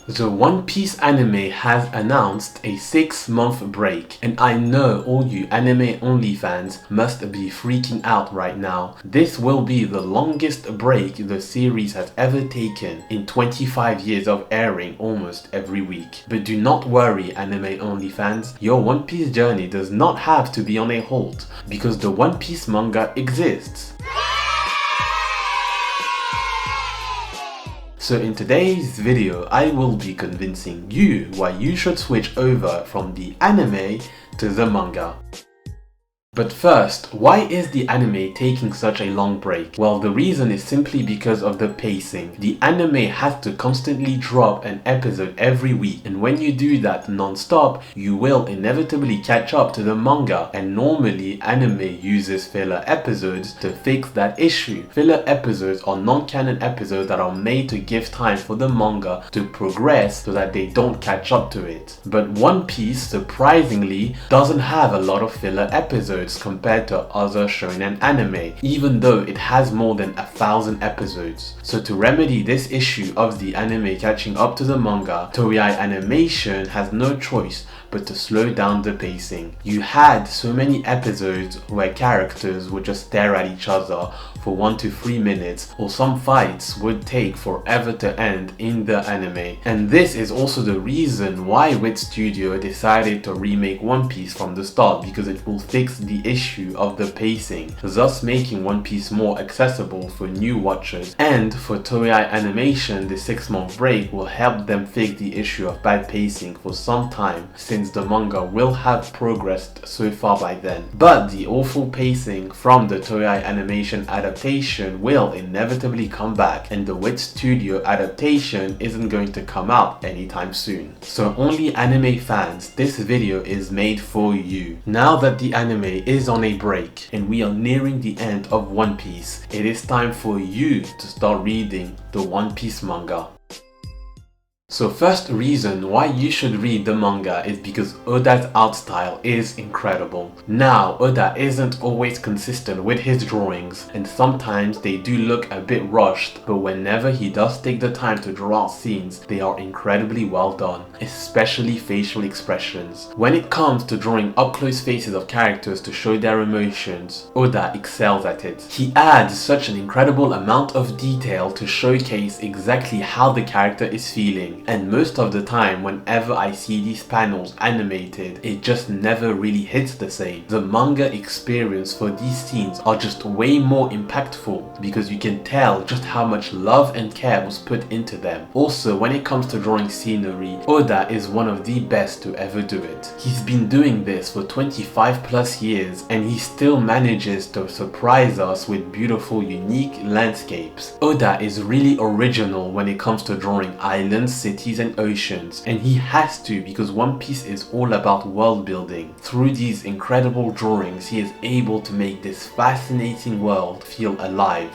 The One Piece anime has announced a 6-month break, and I know all you anime only fans must be freaking out right now. This will be the longest break the series has ever taken in 25 years of airing almost every week. But do not worry, anime only fans, your One Piece journey does not have to be on a halt, because the One Piece manga exists. So in today's video, I will be convincing you why you should switch over from the anime to the manga. But first, why is the anime taking such a long break? Well, the reason is simply because of the pacing. The anime has to constantly drop an episode every week, and when you do that non-stop, you will inevitably catch up to the manga, and normally anime uses filler episodes to fix that issue. Filler episodes are non-canon episodes that are made to give time for the manga to progress so that they don't catch up to it. But One Piece, surprisingly, doesn't have a lot of filler episodes compared to other shonen anime, even though it has more than 1,000 episodes. So to remedy this issue of the anime catching up to the manga, Toei Animation has no choice but to slow down the pacing. You had so many episodes where characters would just stare at each other for 1 to 3 minutes, or some fights would take forever to end in the anime. And this is also the reason why Wit Studio decided to remake One Piece from the start, because it will fix the issue of the pacing, thus making One Piece more accessible for new watchers. And for Toei Animation, the 6-month break will help them fix the issue of bad pacing for some time, since the manga will have progressed so far by then. But the awful pacing from the Toei Animation adaptation will inevitably come back, and the Wit Studio adaptation isn't going to come out anytime soon. So only anime fans, this video is made for you. Now that the anime is on a break and we are nearing the end of One Piece, it is time for you to start reading the One Piece manga. So first reason why you should read the manga is because Oda's art style is incredible. Now, Oda isn't always consistent with his drawings, and sometimes they do look a bit rushed, but whenever he does take the time to draw out scenes, they are incredibly well done, especially facial expressions. When it comes to drawing up-close faces of characters to show their emotions, Oda excels at it. He adds such an incredible amount of detail to showcase exactly how the character is feeling. And most of the time, whenever I see these panels animated, it just never really hits the same. The manga experience for these scenes are just way more impactful because you can tell just how much love and care was put into them. Also, when it comes to drawing scenery, Oda is one of the best to ever do it. He's been doing this for 25 plus years, and he still manages to surprise us with beautiful, unique landscapes. Oda is really original when it comes to drawing islands, cities and oceans, and he has to, because One Piece is all about world building. Through these incredible drawings, he is able to make this fascinating world feel alive.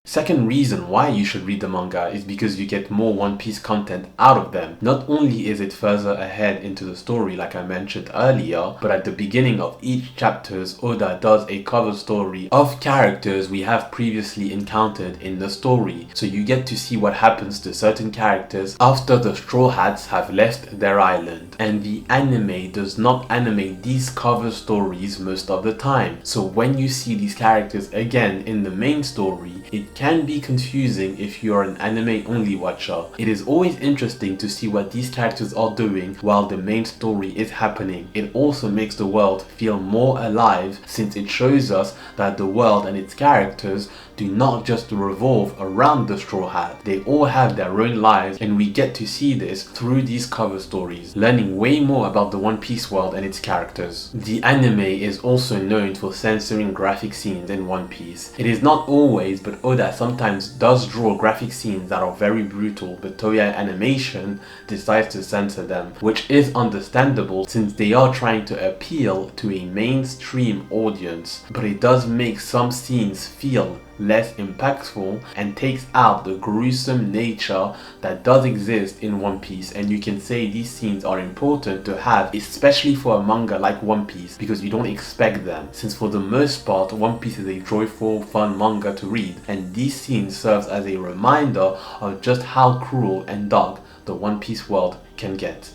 Second reason why you should read the manga is because you get more One Piece content out of them. Not only is it further ahead into the story like I mentioned earlier, but at the beginning of each chapters, Oda does a cover story of characters we have previously encountered in the story. So you get to see what happens to certain characters after the Straw Hats have left their island. And the anime does not animate these cover stories most of the time. So when you see these characters again in the main story, it can be confusing if you are an anime only watcher. It is always interesting to see what these characters are doing while the main story is happening. It also makes the world feel more alive, since it shows us that the world and its characters do not just revolve around the Straw Hat. They all have their own lives, and we get to see this through these cover stories, learning way more about the One Piece world and its characters. The anime is also known for censoring graphic scenes in One Piece. It is not always, but Oda sometimes does draw graphic scenes that are very brutal, but Toei Animation decides to censor them, which is understandable since they are trying to appeal to a mainstream audience. But it does make some scenes feel less impactful, and takes out the gruesome nature that does exist in One Piece. And you can say these scenes are important to have, especially for a manga like One Piece, because you don't expect them, since for the most part One Piece is a joyful, fun manga to read, and these scenes serves as a reminder of just how cruel and dark the One Piece world can get.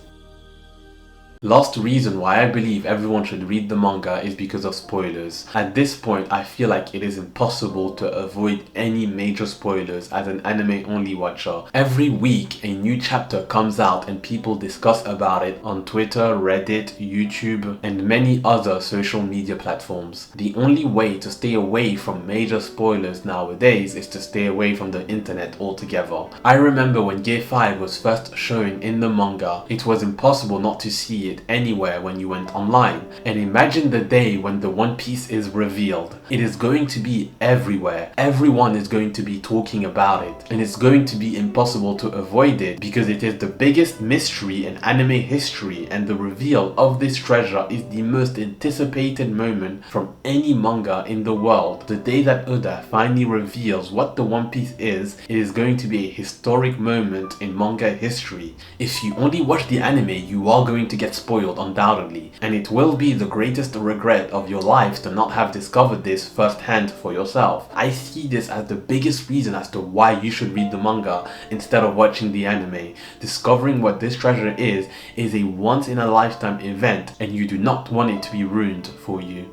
Last reason why I believe everyone should read the manga is because of spoilers. At this point, I feel like it is impossible to avoid any major spoilers as an anime only watcher. Every week, a new chapter comes out and people discuss about it on Twitter, Reddit, YouTube, and many other social media platforms. The only way to stay away from major spoilers nowadays is to stay away from the internet altogether. I remember when Gear 5 was first shown in the manga, it was impossible not to see it anywhere when you went online. And imagine the day when the One Piece is revealed. It is going to be everywhere. Everyone is going to be talking about it, and it's going to be impossible to avoid it because it is the biggest mystery in anime history, and the reveal of this treasure is the most anticipated moment from any manga in the world. The day that Oda finally reveals what the One Piece is, it is going to be a historic moment in manga history. If you only watch the anime, you are going to get spoiled undoubtedly, and it will be the greatest regret of your life to not have discovered this firsthand for yourself. I see this as the biggest reason as to why you should read the manga instead of watching the anime. Discovering what this treasure is a once in a lifetime event, and you do not want it to be ruined for you.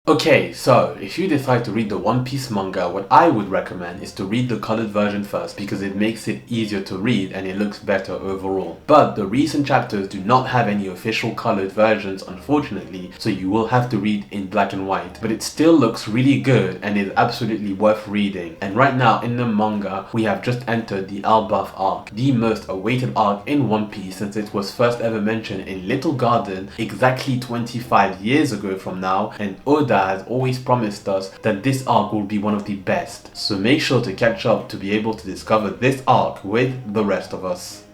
Okay, so if you decide to read the One Piece manga, what I would recommend is to read the colored version first because it makes it easier to read and it looks better overall. But the recent chapters do not have any official colored versions, unfortunately, so you will have to read in black and white. But it still looks really good and is absolutely worth reading. And right now in the manga, we have just entered the Elbaf arc, the most awaited arc in One Piece since it was first ever mentioned in Little Garden exactly 25 years ago from now, and Oda has always promised us that this arc will be one of the best. So make sure to catch up to be able to discover this arc with the rest of us.